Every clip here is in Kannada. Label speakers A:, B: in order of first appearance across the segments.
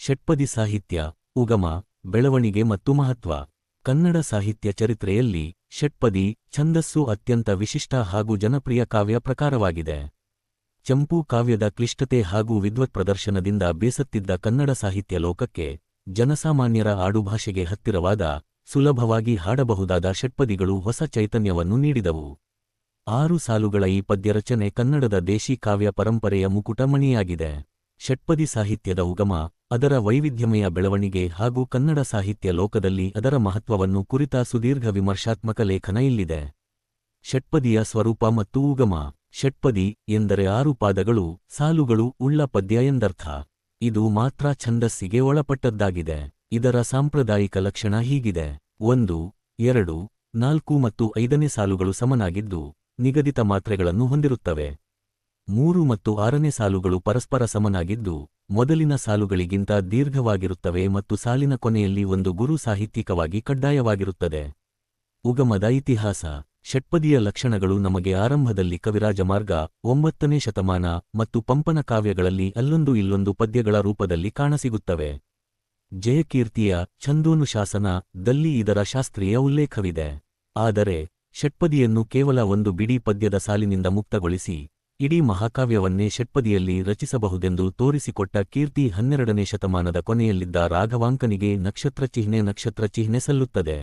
A: ಷಟ್ಪದಿ ಸಾಹಿತ್ಯ, ಉಗಮ, ಬೆಳವಣಿಗೆ ಮತ್ತು ಮಹತ್ವ. ಕನ್ನಡ ಸಾಹಿತ್ಯ ಚರಿತ್ರೆಯಲ್ಲಿ ಷಟ್ಪದಿ ಛಂದಸ್ಸು ಅತ್ಯಂತ ವಿಶಿಷ್ಟ ಹಾಗೂ ಜನಪ್ರಿಯ ಕಾವ್ಯ ಪ್ರಕಾರವಾಗಿದೆ. ಚಂಪೂ ಕಾವ್ಯದ ಕ್ಲಿಷ್ಟತೆ ಹಾಗೂ ವಿದ್ವತ್ ಪ್ರದರ್ಶನದಿಂದ ಬೇಸತ್ತಿದ್ದ ಕನ್ನಡ ಸಾಹಿತ್ಯ ಲೋಕಕ್ಕೆ ಜನಸಾಮಾನ್ಯರ ಆಡುಭಾಷೆಗೆ ಹತ್ತಿರವಾದ, ಸುಲಭವಾಗಿ ಹಾಡಬಹುದಾದ ಷಟ್ಪದಿಗಳು ಹೊಸ ಚೈತನ್ಯವನ್ನು ನೀಡಿದವು. 6 ಸಾಲುಗಳ ಈ ಪದ್ಯರಚನೆ ಕನ್ನಡದ ದೇಶಿ ಕಾವ್ಯ ಪರಂಪರೆಯ ಮುಕುಟಮಣಿಯಾಗಿದೆ. ಷಟ್ಪದಿ ಸಾಹಿತ್ಯದ ಉಗಮ, ಅದರ ವೈವಿಧ್ಯಮಯ ಬೆಳವಣಿಗೆ ಹಾಗೂ ಕನ್ನಡ ಸಾಹಿತ್ಯ ಲೋಕದಲ್ಲಿ ಅದರ ಮಹತ್ವವನ್ನು ಕುರಿತ ಸುದೀರ್ಘ ವಿಮರ್ಶಾತ್ಮಕ ಲೇಖನ ಇಲ್ಲಿದೆ. ಷಟ್ಪದಿಯ ಸ್ವರೂಪ ಮತ್ತು ಉಗಮ. ಷಟ್ಪದಿ ಎಂದರೆ 6 ಪಾದಗಳು, ಸಾಲುಗಳು ಉಳ್ಳ ಪದ್ಯ ಎಂದರ್ಥ. ಇದು ಮಾತ್ರ ಛಂದಸ್ಸಿಗೆ ಒಳಪಟ್ಟದ್ದಾಗಿದೆ. ಇದರ ಸಾಂಪ್ರದಾಯಿಕ ಲಕ್ಷಣ ಹೀಗಿದೆ: 1, 2, 4 ಮತ್ತು 5ನೇ ಸಾಲುಗಳು ಸಮನಾಗಿದ್ದು, ನಿಗದಿತ ಮಾತ್ರೆಗಳನ್ನು ಹೊಂದಿರುತ್ತವೆ. 3 ಮತ್ತು 6ನೇ ಸಾಲುಗಳು ಪರಸ್ಪರ ಸಮನಾಗಿದ್ದು, ಮೊದಲಿನ ಸಾಲುಗಳಿಗಿಂತ ದೀರ್ಘವಾಗಿರುತ್ತವೆ ಮತ್ತು ಸಾಲಿನ ಕೊನೆಯಲ್ಲಿ ಒಂದು ಗುರು ಸಾಹಿತ್ಯಿಕವಾಗಿ ಕಡ್ಡಾಯವಾಗಿರುತ್ತದೆ. ಉಗಮದ ಇತಿಹಾಸ. ಷಟ್ಪದಿಯ ಲಕ್ಷಣಗಳು ನಮಗೆ ಆರಂಭದಲ್ಲಿ ಕವಿರಾಜಮಾರ್ಗ, 9ನೇ ಶತಮಾನ ಮತ್ತು ಪಂಪನ ಕಾವ್ಯಗಳಲ್ಲಿ ಅಲ್ಲೊಂದು ಇಲ್ಲೊಂದು ಪದ್ಯಗಳ ರೂಪದಲ್ಲಿ ಕಾಣಸಿಗುತ್ತವೆ. ಜಯಕೀರ್ತಿಯ ಛಂದೋನುಶಾಸನ ದಲ್ಲಿ ಇದರ ಶಾಸ್ತ್ರೀಯ ಉಲ್ಲೇಖವಿದೆ. ಆದರೆ ಷಟ್ಪದಿಯನ್ನು ಕೇವಲ ಒಂದು ಬಿಡಿ ಪದ್ಯದ ಸಾಲಿನಿಂದ ಮುಕ್ತಗೊಳಿಸಿ ಇಡೀ ಮಹಾಕಾವ್ಯವನ್ನೇ ಷಟ್ಪದಿಯಲ್ಲಿ ರಚಿಸಬಹುದೆಂದು ತೋರಿಸಿಕೊಟ್ಟ ಕೀರ್ತಿ 12ನೇ ಶತಮಾನದ ಕೊನೆಯಲ್ಲಿದ್ದ ರಾಘವಾಂಕನಿಗೆ ನಕ್ಷತ್ರಚಿಹ್ನೆ ಸಲ್ಲುತ್ತದೆ.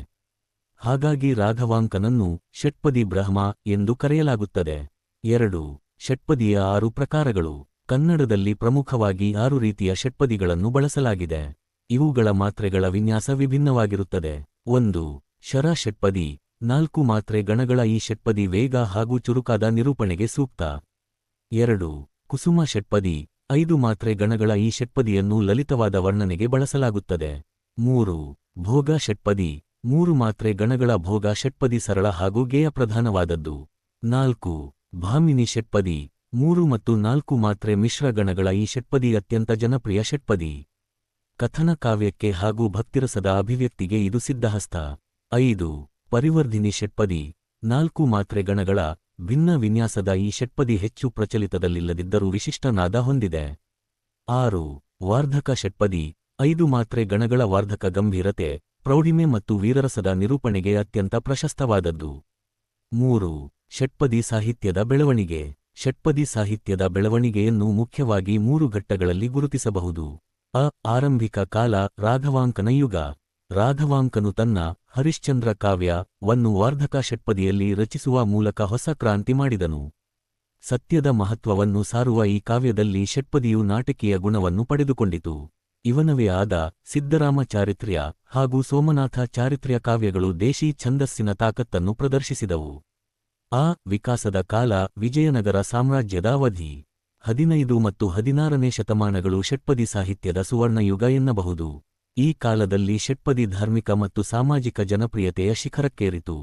A: ಹಾಗಾಗಿ ರಾಘವಾಂಕನನ್ನು ಷಟ್ಪದಿ ಬ್ರಹ್ಮ ಎಂದು ಕರೆಯಲಾಗುತ್ತದೆ. 2. ಷಟ್ಪದಿಯ 6 ಪ್ರಕಾರಗಳು. ಕನ್ನಡದಲ್ಲಿ ಪ್ರಮುಖವಾಗಿ 6 ರೀತಿಯ ಷಟ್ಪದಿಗಳನ್ನು ಬಳಸಲಾಗಿದೆ. ಇವುಗಳ ಮಾತ್ರೆಗಳ ವಿನ್ಯಾಸ ವಿಭಿನ್ನವಾಗಿರುತ್ತದೆ. 1. ಶರ ಷಟ್ಪದಿ. 4 ಮಾತ್ರೆ ಗಣಗಳ ಈ ಷಟ್ಪದಿ ವೇಗ ಹಾಗೂ ಚುರುಕಾದ ನಿರೂಪಣೆಗೆ ಸೂಕ್ತ. 2. ಕುಸುಮ ಷಟ್ಪದಿ. 5 ಮಾತ್ರೆ ಗಣಗಳ ಈ ಷಟ್ಪದಿಯನ್ನು ಲಲಿತವಾದ ವರ್ಣನೆಗೆ ಬಳಸಲಾಗುತ್ತದೆ. 3. ಭೋಗ ಷಟ್ಪದಿ. 3 ಮಾತ್ರೆ ಗಣಗಳ ಭೋಗ ಷಟ್ಪದಿ ಸರಳ ಹಾಗೂ ಗೇಯಪ್ರಧಾನವಾದದ್ದು. 4. ಭಾಮಿನಿ ಷಟ್ಪದಿ. 3 ಮತ್ತು 4 ಮಾತ್ರೆ ಮಿಶ್ರ ಗಣಗಳ ಈ ಷಟ್ಪದಿ ಅತ್ಯಂತ ಜನಪ್ರಿಯ ಷಟ್ಪದಿ. ಕಥನ ಕಾವ್ಯಕ್ಕೆ ಹಾಗೂ ಭಕ್ತಿರಸದ ಅಭಿವ್ಯಕ್ತಿಗೆ ಇದು ಸಿದ್ಧಹಸ್ತ. 5. ಪರಿವರ್ಧಿನಿ ಷಟ್ಪದಿ. 4 ಮಾತ್ರೆ ಗಣಗಳ ಭಿನ್ನ ವಿನ್ಯಾಸದ ಈ ಷಟ್ಪದಿ ಹೆಚ್ಚು ಪ್ರಚಲಿತದಲ್ಲಿಲ್ಲದಿದ್ದರೂ ವಿಶಿಷ್ಟ ನಾದ ಹೊಂದಿದೆ. 6. ವಾರ್ಧಕ ಷಟ್ಪದಿ. 5 ಮಾತ್ರೆ ಗಣಗಳ ವಾರ್ಧಕ ಗಂಭೀರತೆ, ಪ್ರೌಢಿಮೆ ಮತ್ತು ವೀರರಸದ ನಿರೂಪಣೆಗೆ ಅತ್ಯಂತ ಪ್ರಶಸ್ತವಾದದ್ದು. 3. ಷಟ್ಪದಿ ಸಾಹಿತ್ಯದ ಬೆಳವಣಿಗೆ. ಷಟ್ಪದಿ ಸಾಹಿತ್ಯದ ಬೆಳವಣಿಗೆಯನ್ನು ಮುಖ್ಯವಾಗಿ 3 ಘಟ್ಟಗಳಲ್ಲಿ ಗುರುತಿಸಬಹುದು. ಆರಂಭಿಕ ಕಾಲ ರಾಘವಾಂಕನ ಯುಗ. ರಾಘವಾಂಕನು ತನ್ನ ಹರಿಶ್ಚಂದ್ರ ಕಾವ್ಯವನ್ನು ವಾರ್ಧಕ ಷಟ್ಪದಿಯಲ್ಲಿ ರಚಿಸುವ ಮೂಲಕ ಹೊಸ ಕ್ರಾಂತಿ ಮಾಡಿದನು. ಸತ್ಯದ ಮಹತ್ವವನ್ನು ಸಾರುವ ಈ ಕಾವ್ಯದಲ್ಲಿ ಷಟ್ಪದಿಯು ನಾಟಕೀಯ ಗುಣವನ್ನು ಪಡೆದುಕೊಂಡಿತು. ಇವನವೇ ಆದ ಸಿದ್ಧರಾಮ ಚಾರಿತ್ರ್ಯ ಹಾಗೂ ಸೋಮನಾಥ ಚಾರಿತ್ರ್ಯ ಕಾವ್ಯಗಳು ದೇಶೀ ಛಂದಸ್ಸಿನ ತಾಕತ್ತನ್ನು ಪ್ರದರ್ಶಿಸಿದವು. ವಿಕಾಸದ ಕಾಲ ವಿಜಯನಗರ ಸಾಮ್ರಾಜ್ಯದ ಅವಧಿ. 15 ಮತ್ತು 16ನೇ ಶತಮಾನಗಳು ಷಟ್ಪದಿ ಸಾಹಿತ್ಯದ ಸುವರ್ಣಯುಗ ಎನ್ನಬಹುದು. ಈ ಕಾಲದಲ್ಲಿ ಷಟ್ಪದಿ ಧಾರ್ಮಿಕ ಮತ್ತು ಸಾಮಾಜಿಕ ಜನಪ್ರಿಯತೆಯ ಶಿಖರಕ್ಕೇರಿತು.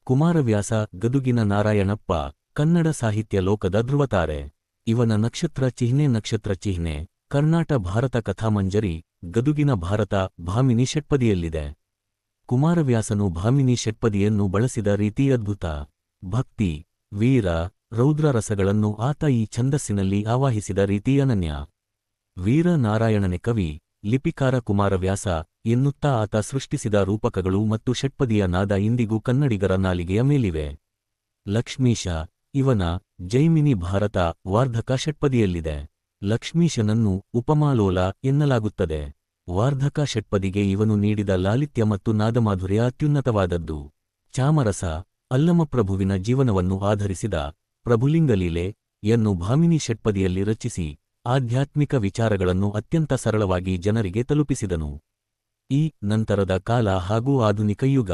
A: ಕುಮಾರವ್ಯಾಸ, ಗದುಗಿನ ನಾರಾಯಣಪ್ಪ ಕನ್ನಡ ಸಾಹಿತ್ಯ ಲೋಕದ ಧ್ರುವತಾರೆ. ಇವನ ನಕ್ಷತ್ರ ಚಿಹ್ನೆ ಕರ್ನಾಟ ಭಾರತ ಕಥಾಮಂಜರಿ, ಗದುಗಿನ ಭಾರತ ಭಾಮಿನಿ ಷಟ್ಪದಿಯಲ್ಲಿದೆ. ಕುಮಾರವ್ಯಾಸನು ಭಾಮಿನಿ ಷಟ್ಪದಿಯನ್ನು ಬಳಸಿದ ರೀತಿ ಅದ್ಭುತ. ಭಕ್ತಿ, ವೀರ, ರೌದ್ರ ರಸಗಳನ್ನು ಆತ ಈ ಛಂದಸ್ಸಿನಲ್ಲಿ ಆವಾಹಿಸಿದ ರೀತಿ ಅನನ್ಯ. ವೀರ ನಾರಾಯಣನೆ ಕವಿ, ಲಿಪಿಕಾರ ಕುಮಾರವ್ಯಾಸ ಎನ್ನುತ್ತಾ ಆತ ಸೃಷ್ಟಿಸಿದ ರೂಪಕಗಳು ಮತ್ತು ಷಟ್ಪದಿಯ ನಾದ ಇಂದಿಗೂ ಕನ್ನಡಿಗರ ನಾಲಿಗೆಯ ಮೇಲಿವೆ. ಲಕ್ಷ್ಮೀಶ. ಇವನ ಜೈಮಿನಿ ಭಾರತ ವಾರ್ಧಕ ಷಟ್ಪದಿಯಲ್ಲಿದೆ. ಲಕ್ಷ್ಮೀಶನನ್ನು ಉಪಮಾಲೋಲ ಎನ್ನಲಾಗುತ್ತದೆ. ವಾರ್ಧಕ ಷಟ್ಪದಿಗೆ ಇವನು ನೀಡಿದ ಲಾಲಿತ್ಯ ಮತ್ತು ನಾದಮಾಧುರ್ಯ ಅತ್ಯುನ್ನತವಾದದ್ದು. ಚಾಮರಸ. ಅಲ್ಲಮಪ್ರಭುವಿನ ಜೀವನವನ್ನು ಆಧರಿಸಿದ ಪ್ರಭುಲಿಂಗಲೀಲೆ ಯನ್ನು ಭಾಮಿನಿ ಷಟ್ಪದಿಯಲ್ಲಿ ರಚಿಸಿ ಆಧ್ಯಾತ್ಮಿಕ ವಿಚಾರಗಳನ್ನು ಅತ್ಯಂತ ಸರಳವಾಗಿ ಜನರಿಗೆ ತಲುಪಿಸಿದನು. ಈ ನಂತರದ ಕಾಲ ಹಾಗೂ ಆಧುನಿಕ ಯುಗ.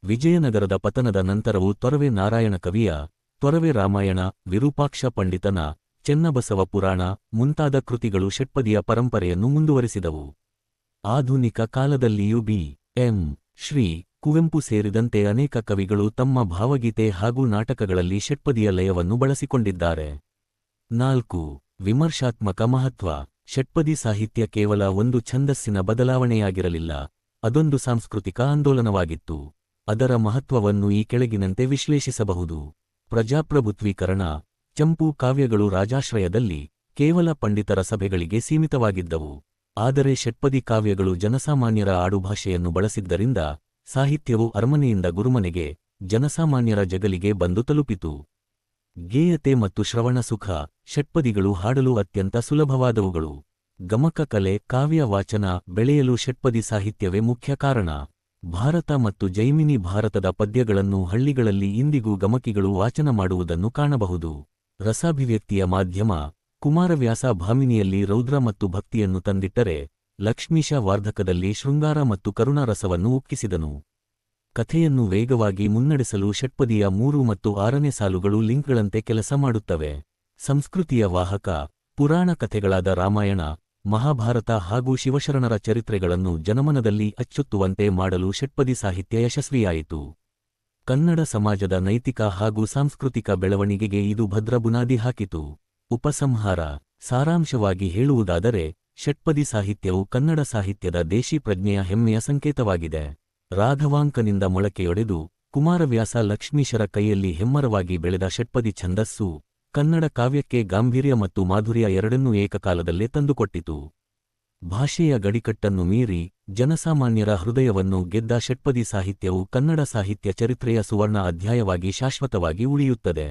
A: ವಿಜಯನಗರದ ಪತನದ ನಂತರವೂ ತೊರವೆ ನಾರಾಯಣ ಕವಿಯ ತೊರವೆ ರಾಮಾಯಣ, ವಿರೂಪಾಕ್ಷ ಪಂಡಿತನ ಚೆನ್ನಬಸವ ಪುರಾಣ ಮುಂತಾದ ಕೃತಿಗಳು ಷಟ್ಪದಿಯ ಪರಂಪರೆಯನ್ನು ಮುಂದುವರಿಸಿದವು. ಆಧುನಿಕ ಕಾಲದಲ್ಲಿಯೂ ಎಂ. ಶ್ರೀ ಕುವೆಂಪು ಸೇರಿದಂತೆ ಅನೇಕ ಕವಿಗಳು ತಮ್ಮ ಭಾವಗೀತೆ ಹಾಗೂ ನಾಟಕಗಳಲ್ಲಿ ಷಟ್ಪದಿಯ ಲಯವನ್ನು ಬಳಸಿಕೊಂಡಿದ್ದಾರೆ. 4. ವಿಮರ್ಶಾತ್ಮಕ ಮಹತ್ವ. ಷಟ್ಪದಿ ಸಾಹಿತ್ಯ ಕೇವಲ ಒಂದು ಛಂದಸ್ಸಿನ ಬದಲಾವಣೆಯಾಗಿರಲಿಲ್ಲ, ಅದೊಂದು ಸಾಂಸ್ಕೃತಿಕ ಆಂದೋಲನವಾಗಿತ್ತು. ಅದರ ಮಹತ್ವವನ್ನು ಈ ಕೆಳಗಿನಂತೆ ವಿಶ್ಲೇಷಿಸಬಹುದು. ಪ್ರಜಾಪ್ರಭುತ್ವೀಕರಣ. ಚಂಪೂ ಕಾವ್ಯಗಳು ರಾಜಾಶ್ರಯದಲ್ಲಿ ಕೇವಲ ಪಂಡಿತರ ಸಭೆಗಳಿಗೆ ಸೀಮಿತವಾಗಿದ್ದವು. ಆದರೆ ಷಟ್ಪದಿ ಕಾವ್ಯಗಳು ಜನಸಾಮಾನ್ಯರ ಆಡುಭಾಷೆಯನ್ನು ಬಳಸಿದ್ದರಿಂದ ಸಾಹಿತ್ಯವು ಅರಮನೆಯಿಂದ ಗುರುಮನೆಗೆ, ಜನಸಾಮಾನ್ಯರ ಜಗಲಿಗೆ ಬಂದು ತಲುಪಿತು. ಗೇಯತೆ ಮತ್ತು ಶ್ರವಣ ಸುಖ, ಷಟ್ಪದಿಗಳು ಹಾಡಲು ಅತ್ಯಂತ ಸುಲಭವಾದವುಗಳು. ಗಮಕ ಕಲೆ, ಕಾವ್ಯ ವಾಚನ ಬೆಳೆಯಲು ಷಟ್ಪದಿ ಸಾಹಿತ್ಯವೇ ಮುಖ್ಯ ಕಾರಣ. ಭಾರತ ಮತ್ತು ಜೈಮಿನಿ ಭಾರತದ ಪದ್ಯಗಳನ್ನು ಹಳ್ಳಿಗಳಲ್ಲಿ ಇಂದಿಗೂ ಗಮಕಿಗಳು ವಾಚನ ಮಾಡುವುದನ್ನು ಕಾಣಬಹುದು. ರಸಾಭಿವ್ಯಕ್ತಿಯ ಮಾಧ್ಯಮ, ಕುಮಾರವ್ಯಾಸ ಭಾಮಿನಿಯಲ್ಲಿ ರೌದ್ರ ಮತ್ತು ಭಕ್ತಿಯನ್ನು ತಂದಿಟ್ಟರೆ, ಲಕ್ಷ್ಮೀಶ ವಾರ್ಧಕದಲ್ಲಿ ಶೃಂಗಾರ ಮತ್ತು ಕರುಣಾರಸವನ್ನು ಉಕ್ಕಿಸಿದನು. ಕಥೆಯನ್ನು ವೇಗವಾಗಿ ಮುನ್ನಡೆಸಲು ಷಟ್ಪದಿಯ 3 ಮತ್ತು 6ನೇ ಸಾಲುಗಳು ಲಿಂಕ್ಗಳಂತೆ ಕೆಲಸ ಮಾಡುತ್ತವೆ. ಸಂಸ್ಕೃತಿಯ ವಾಹಕ, ಪುರಾಣ ಕಥೆಗಳಾದ ರಾಮಾಯಣ, ಮಹಾಭಾರತ ಹಾಗೂ ಶಿವಶರಣರ ಚರಿತ್ರೆಗಳನ್ನು ಜನಮನದಲ್ಲಿ ಅಚ್ಚೊತ್ತುವಂತೆ ಮಾಡಲು ಷಟ್ಪದಿ ಸಾಹಿತ್ಯ ಯಶಸ್ವಿಯಾಯಿತು. ಕನ್ನಡ ಸಮಾಜದ ನೈತಿಕ ಹಾಗೂ ಸಾಂಸ್ಕೃತಿಕ ಬೆಳವಣಿಗೆಗೆ ಇದು ಭದ್ರ ಬುನಾದಿ ಹಾಕಿತು. ಉಪಸಂಹಾರ: ಸಾರಾಂಶವಾಗಿ ಹೇಳುವುದಾದರೆ, ಷಟ್ಪದಿ ಸಾಹಿತ್ಯವು ಕನ್ನಡ ಸಾಹಿತ್ಯದ ದೇಶಿ ಪ್ರಜ್ಞೆಯ ಹೆಮ್ಮೆಯ ಸಂಕೇತವಾಗಿದೆ. ರಾಘವಾಂಕನಿಂದ ಮೊಳಕೆಯೊಡೆದು, ಕುಮಾರವ್ಯಾಸ ಲಕ್ಷ್ಮೀಶರ ಕೈಯಲ್ಲಿ ಹೆಮ್ಮರವಾಗಿ ಬೆಳೆದ ಷಟ್ಪದಿ ಛಂದಸ್ಸು, ಕನ್ನಡ ಕಾವ್ಯಕ್ಕೆ ಗಾಂಭೀರ್ಯ ಮತ್ತು ಮಾಧುರ್ಯ ಎರಡನ್ನೂ ಏಕಕಾಲದಲ್ಲೇ ತಂದುಕೊಟ್ಟಿತು. ಭಾಷೆಯ ಗಡಿಕಟ್ಟನ್ನು ಮೀರಿ, ಜನಸಾಮಾನ್ಯರ ಹೃದಯವನ್ನು ಗೆದ್ದ ಷಟ್ಪದಿ ಸಾಹಿತ್ಯವು ಕನ್ನಡ ಸಾಹಿತ್ಯ ಚರಿತ್ರೆಯ ಸುವರ್ಣ ಅಧ್ಯಾಯವಾಗಿ ಶಾಶ್ವತವಾಗಿ ಉಳಿಯುತ್ತದೆ.